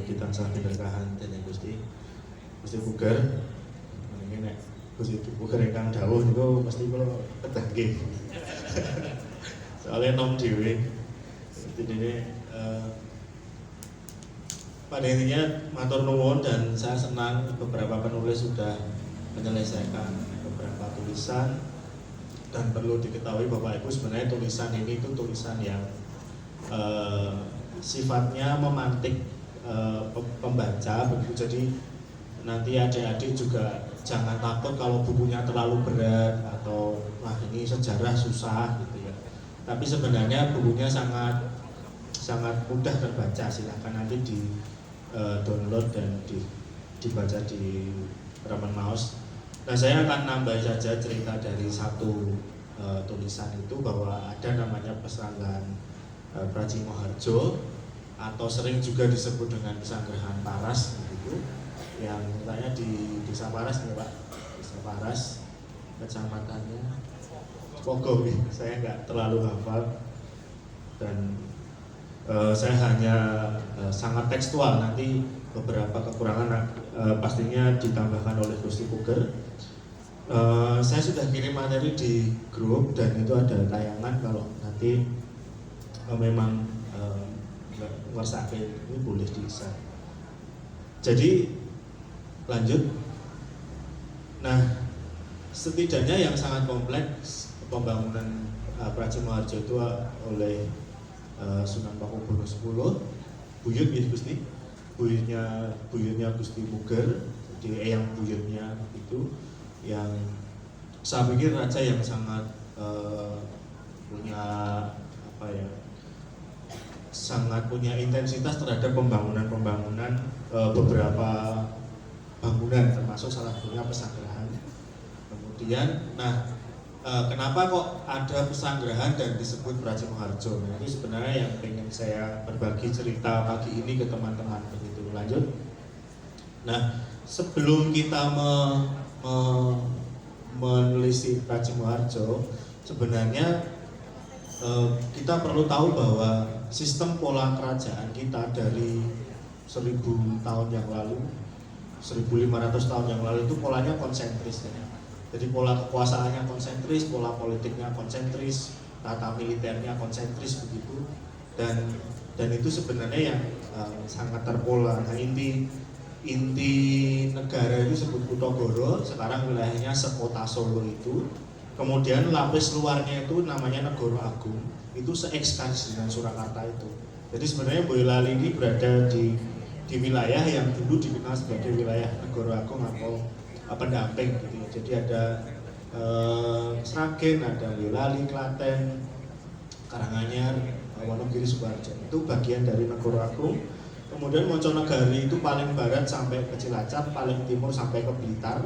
kita tansah keberkahan dan Gusti Puger. Ini nek Gusti Puger ingkang dawuh niku mesti kula kedah nggih. Soalnya nom dhewe. Jadi pada intinya matur nuwun, dan saya senang beberapa penulis sudah menyelesaikan beberapa tulisan. Dan perlu diketahui Bapak Ibu, sebenarnya tulisan ini itu tulisan yang sifatnya memantik pembaca begitu. Jadi nanti adik-adik juga jangan takut kalau bukunya terlalu berat atau wah ini sejarah susah gitu ya. Tapi sebenarnya bukunya sangat mudah terbaca. Silahkan nanti di download dan dibaca di Ramen Mouse. Nah, saya akan nambah saja cerita dari satu tulisan itu, bahwa ada namanya Pesanggrahan Pracimoharjo, atau sering juga disebut dengan Pesanggrahan Paras begitu, yang letaknya di Desa Paras nih Pak, Desa Paras, kecamatannya Pogo. Saya nggak terlalu hafal dan saya hanya sangat tekstual. Nanti beberapa kekurangan pastinya ditambahkan oleh Gusti Puger. Saya sudah kirim materi di grup dan itu ada tayangan. Kalau nanti memang ngersake ini boleh di-share. Jadi lanjut. Nah, setidaknya yang sangat kompleks pembangunan Pracimoharjo itu oleh Sunan Pakubuwono X, buyut ya Gusti, buyutnya Gusti Puger, jadi eyang buyutnya itu, yang saya pikir raja yang sangat punya apa ya, sangat punya intensitas terhadap pembangunan beberapa bangunan, termasuk salah satunya Pesanggrahan. Kemudian, kenapa kok ada Pesanggrahan dan disebut Pracimoharjo? Nah, ini sebenarnya yang pengen saya berbagi cerita pagi ini ke teman-teman begitu. Lanjut. Nah, sebelum kita menelisik Pracimoharjo, sebenarnya kita perlu tahu bahwa sistem pola kerajaan kita dari 1000 tahun yang lalu, 1500 tahun yang lalu itu polanya konsentris ya. Jadi pola kekuasaannya konsentris, pola politiknya konsentris, tata militernya konsentris begitu, dan itu sebenarnya yang sangat terpola. Nah, inti negara itu sebut Kutagara, sekarang wilayahnya sekota Solo itu. Kemudian lapis luarnya itu namanya Negara Agung, itu seekskasi dengan Surakarta itu. Jadi sebenarnya Boyolali ini berada di wilayah yang dulu dikenal sebagai wilayah Negara Agung atau pendamping gitu ya. Jadi ada Sragen, ada Boyolali, Klaten, Karanganyar, Wonogiri, Sukoharjo, itu bagian dari Negara Agung. Kemudian Moconegari itu paling barat sampai ke Cilacap, paling timur sampai ke Blitar,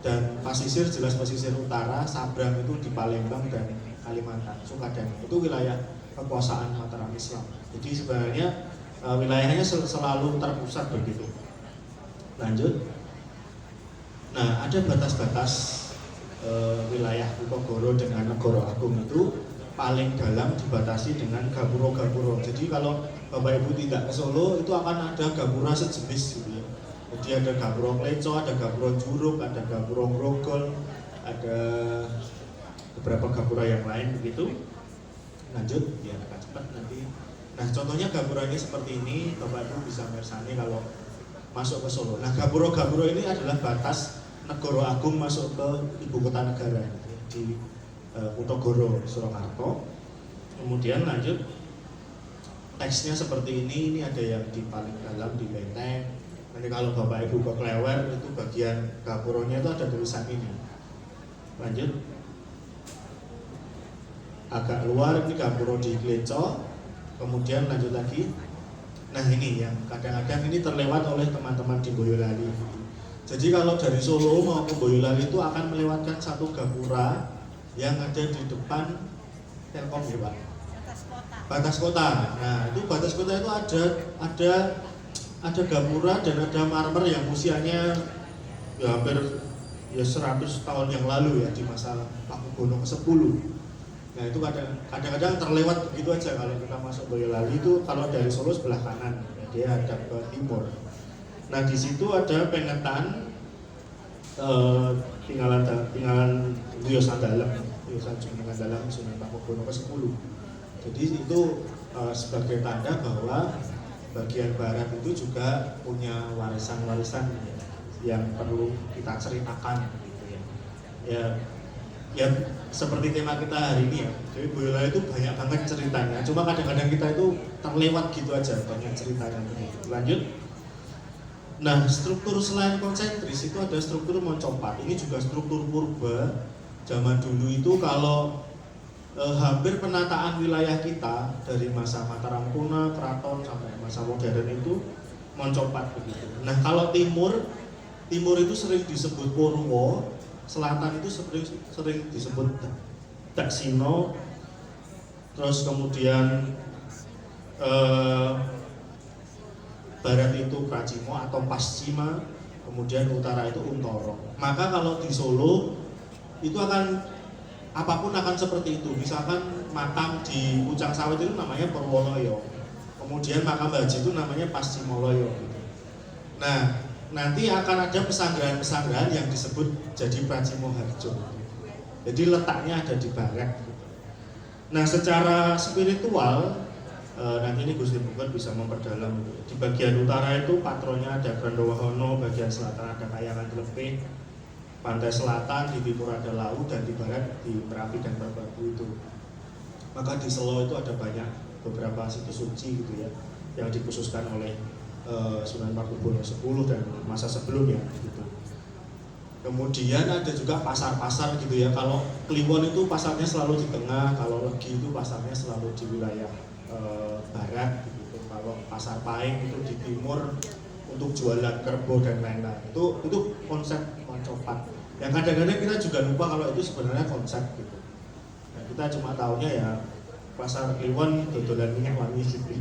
dan pasisir jelas pasisir utara, Sabrang itu di Palembang dan Kalimantan, Sukadana itu wilayah kekuasaan Mataram Islam. Jadi sebenarnya wilayahnya selalu terpusat begitu. Lanjut. Nah, ada batas-batas wilayah Kutagara dengan Negara Agung itu paling dalam dibatasi dengan gapura-gapura. Jadi kalau Bapak Ibu tidak ke Solo itu akan ada gapura sejenis gitu ya. Jadi ada gapura Kleco, ada gapura Juruk, ada gapura Grogol, ada beberapa gapura yang lain begitu. Lanjut, ya agak cepat nanti. Nah, contohnya gapuranya seperti ini, Bapak Ibu bisa mersani kalau masuk ke Solo. Nah, gapura-gapura ini adalah batas Negara Agung masuk ke ibu kota negara di Kutagara, Surakarta. Kemudian lanjut, teksnya seperti ini ada yang di paling dalam di Lenteng. Nanti kalau Bapak Ibu ke Klewer itu bagian gapuranya itu ada tulisan ini. Lanjut, agak luar ini gapura di Kleco. Kemudian lanjut lagi. Nah, ini yang kadang-kadang ini terlewat oleh teman-teman di Boyolali. Jadi kalau dari Solo mau ke Boyolali itu akan melewatkan satu gapura yang ada di depan Telkom ya Pak. Batas kota. Nah, itu batas kota itu ada gapura dan ada marmer yang usianya ya hampir 100 tahun yang lalu ya, di masa Pakubuwono ke-10. Nah, itu kadang-kadang terlewat begitu aja kalau kita masuk Boyolali itu. Kalau dari Solo sebelah kanan. Jadi dia hadap ke timur. Nah di situ ada pengetan tinggalan Beliau Sandalam, Beliau Sanjungan Dalam Sunan Pakubuwono ke-10. Jadi itu sebagai tanda bahwa bagian barat itu juga punya warisan-warisan yang perlu kita ceritakan gitu ya. Ya seperti tema kita hari ini ya. Jadi Boyolali itu banyak banget ceritanya. Cuma kadang-kadang kita itu terlewat gitu aja banyak ceritanya. Lanjut. Nah, struktur selain konsentris itu ada struktur moncopat. Ini juga struktur purba. Zaman dulu itu kalau hampir penataan wilayah kita dari masa Mataram Kuna, Keraton sampai masa modern itu moncopat begitu. Nah, kalau timur itu sering disebut Purwo, selatan itu sering disebut Daksino, terus kemudian barat itu Pracimo atau Pascima, kemudian utara itu Untoro. Maka kalau di Solo itu akan apapun akan seperti itu. Misalkan makam di Pucang Sawit itu namanya Purwoloyo, kemudian makam Haji itu namanya Pascimoloyo gitu. Nah, nanti akan ada pesanggrahan-pesanggrahan yang disebut jadi Pracimo Harjo. Jadi letaknya ada di barat. Nah, secara spiritual nanti ini Gusti Bukan bisa memperdalam. Di bagian utara itu patronnya ada Grandawahono, bagian selatan ada Kayangan Lepih, pantai selatan di timur ada Lawu, dan di barat di Merapi dan Merbabu itu. Maka di Selo itu ada banyak beberapa situs suci gitu ya, yang dikhususkan oleh Sunan Pakubuwono X dan masa sebelumnya gitu. Kemudian ada juga pasar-pasar gitu ya. Kalau Kliwon itu pasarnya selalu di tengah, kalau Legi itu pasarnya selalu di wilayah barat gitu. Kalau pasar Paing itu di timur untuk jualan kerbau dan lain-lain. Itu konsep moncopat. Yang kadang-kadang kita juga lupa kalau itu sebenarnya konsep gitu. Nah, kita cuma tahunya ya pasar Kliwon dodolan minyak wangi gitu.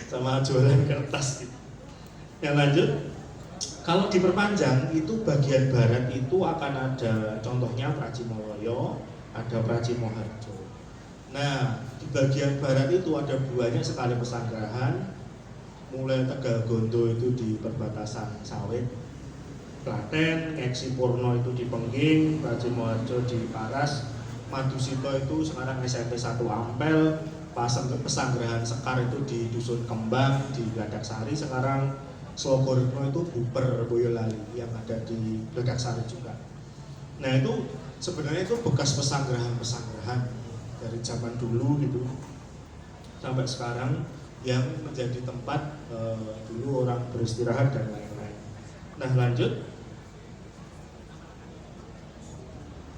Sama jualan kertas gitu. Yang lanjut, kalau diperpanjang itu bagian barat itu akan ada contohnya Pracimoloyo, ada Pracimo Harjo. Nah, di bagian barat itu ada banyak sekali pesanggrahan, mulai Tegal Gondo itu di perbatasan Sawit, Klaten, Ngeksi Purno itu di Pengging, Pracimo Harjo di Paras, Madusito itu sekarang SMP 1 Ampel, pesanggrahan Sekar itu di Dusun Kembang di Gadaksari, sekarang Slogorno itu Buper Boyolali yang ada di Gadaksari juga. Nah itu sebenarnya itu bekas pesanggrahan dari zaman dulu gitu sampai sekarang yang menjadi tempat dulu orang beristirahat dan lain-lain. Nah lanjut,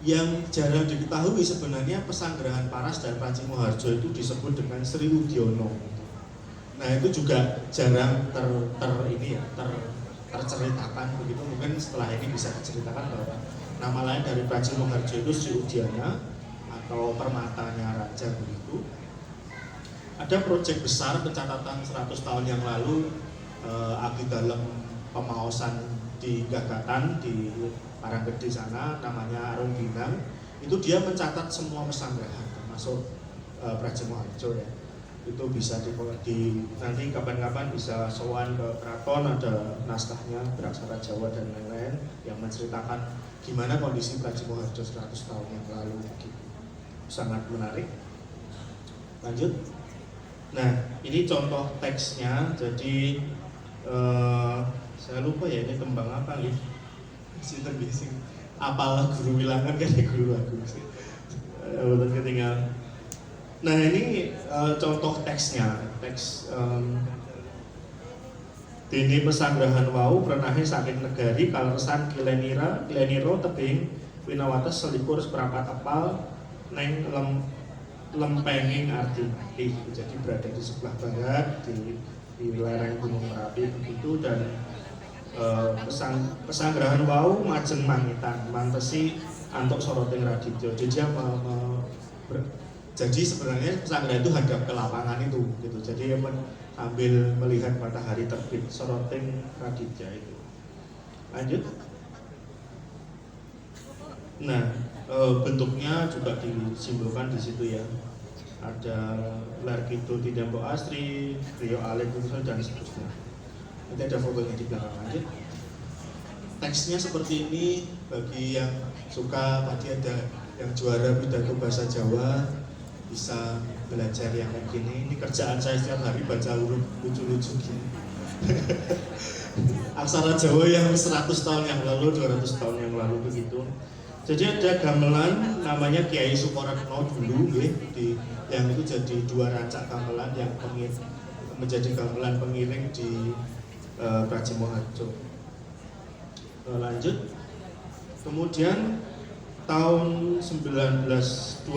yang jarang diketahui sebenarnya pesanggrahan Paras dan Pracimo Harjo itu disebut dengan Sri Udiono. Nah itu juga jarang terceritakan begitu. Mungkin setelah ini bisa diceritakan bahwa nama lain dari Pracimo Harjo itu Sri Udiana atau Permatanya Raja begitu. Ada proyek besar pencatatan 100 tahun yang lalu abdi dalam pemaosan di Gagatan di Paranggede sana, namanya Arung Binang. Itu dia mencatat semua pesanggrahan termasuk Pracimo Harjo ya. Itu bisa nanti kapan-kapan bisa sowan ke keraton, ada naskahnya beraksara Jawa dan lain-lain yang menceritakan gimana kondisi Pracimo Harjo 100 tahun yang lalu gitu. Sangat menarik. Lanjut. Nah, ini contoh teksnya. Jadi saya lupa ya ini tembang apa nih? Sinten bising. Apal guru wilangan kan ya guru aku sih. Ketinggalan. Nah ini contoh teksnya, teks dene pesanggrahan wau prenahe saking negari kaleresan Kileniro tebing winawates selikur seprapat epal neng lempenging arti. Jadi berada di sebelah barat di lereng Gunung Merapi begitu. Dan pesanggrahan wau majeng mangitan mantesi antuk soroting Raditya. Jadi jadi sebenarnya pesanggrahan itu hadap ke lapangan itu gitu. Jadi sambil melihat matahari terbit soroting Raditya itu. Lanjut. Nah bentuknya juga disimbolkan di situ ya. ada Larkito Tidambo Asri, Rio Alek dan seterusnya. Nanti ada fotonya di belakang. Lanjut. Teksnya seperti ini, bagi yang suka, tadi ada yang juara pidato bahasa Jawa bisa belajar yang kayak gini. Ini kerjaan saya setiap hari, baca huruf lucu-lucu gini. Aksara Jawa yang 100 tahun yang lalu, 200 tahun yang lalu begitu. Jadi ada gamelan namanya Kiai Sukoretno dulu, yang itu jadi 2 rancak gamelan yang menjadi gamelan pengiring di Pracimoharjo. Lanjut. Kemudian tahun 1929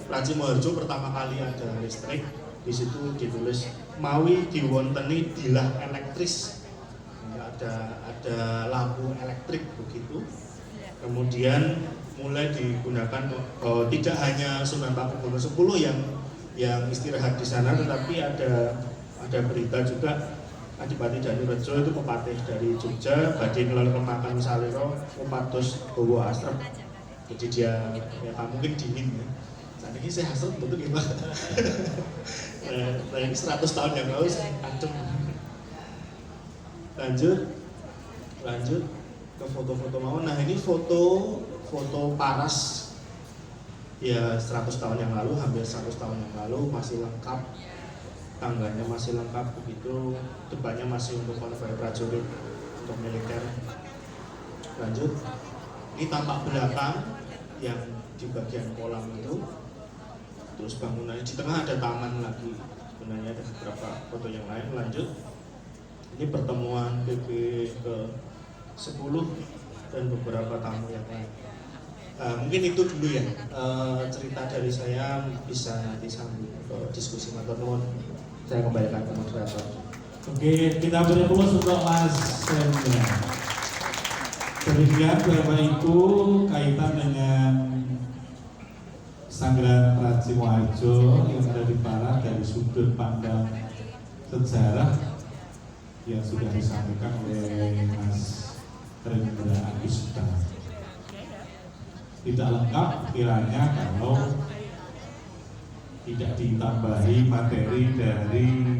Pracimoharjo pertama kali ada listrik. Di situ ditulis mawi diwonteni dilah elektris. Ada lampu elektrik begitu. Kemudian mulai digunakan tidak hanya Sunan Pakubuwono 10 yang istirahat di sana, tetapi ada berita juga Adipati Danurejo itu pepatih dari Jogja, badhe ngelolok makan saliro upados bawa asrep. Jadi dia ya mungkin dingin ya. Saat ini saya asrep betul gimana? Nah ini 100 tahun yang lalu saya adem. Lanjut ke foto-foto mau. Nah ini foto Paras ya 100 tahun yang lalu, hampir 100 tahun yang lalu, masih lengkap, tangganya masih lengkap begitu, depannya masih untuk konvoy prajurit, untuk militer. Lanjut, ini tampak belakang yang di bagian kolam itu, terus bangunannya di tengah ada taman lagi, sebenarnya ada beberapa foto yang lain. Lanjut, ini pertemuan PP ke 10 dan beberapa tamu yang lain. Mungkin itu dulu ya cerita dari saya, bisa nanti sambil diskusi matur nuwun. Saya kembalikan ke moderator. Oke, kita beri aplaus untuk Mas Sendra. Demikian Bapak Ibu kaitan dengan Sanggaran Pracimoharjo yang ada di Parah dari sudut pandang sejarah yang sudah disampaikan oleh Mas Rendra Agusta. Tidak lengkap kiranya kalau tidak ditambahi materi dari